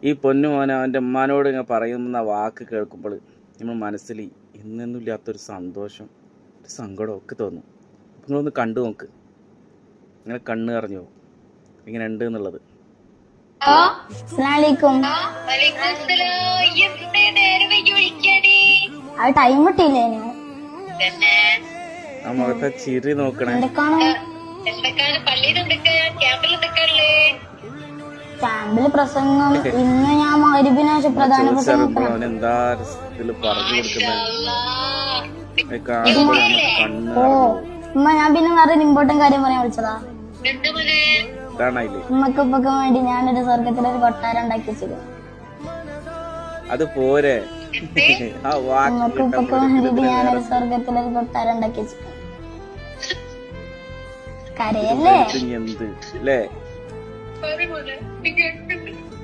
ഈ പൊന്നു മോനെ അവൻ്റെ ഉമ്മാനോട് ഇങ്ങനെ പറയുന്ന വാക്ക് കേൾക്കുമ്പോൾ നമ്മൾ മനസ്സിൽ ഇന്നൊന്നും ഇല്ലാത്തൊരു സന്തോഷം, ഒരു സങ്കടം ഒക്കെ തോന്നും. അപ്പം നിങ്ങളൊന്ന് കണ്ടു നോക്ക്, ഇങ്ങനെ കണ്ണ് അറിഞ്ഞു ഇങ്ങനെ ഉണ്ട് എന്നുള്ളത്. ആ മുഖത്തെ ചിരി നോക്കണേ. ക്യാമ്പില് പ്രസംഗം ഇന്ന് ഞാൻ മഗ്‌രിബിന് പ്രധാന പ്രസംഗം എന്താ പറഞ്ഞു ഉമ്മ. ഞാൻ പിന്നെ വേറെ ഇമ്പോർട്ടന്റ് കാര്യം പറയാൻ വിളിച്ചതാ. ഉമ്മക്ക് ഉപ്പൊക്കെ വേണ്ടി ഞാനൊരു സ്വർഗത്തിലൊരു കൊട്ടാരം ഉണ്ടാക്കി വെച്ചത്. അത് പോരെ, ഉമ്മക്ക് ഉപ്പൊക്കെ വേണ്ടിട്ട് ഞാനൊരു സ്വർഗത്തിലൊരു കൊട്ടാരം ഉണ്ടാക്കി വെച്ചത്. കരയല്ലേ?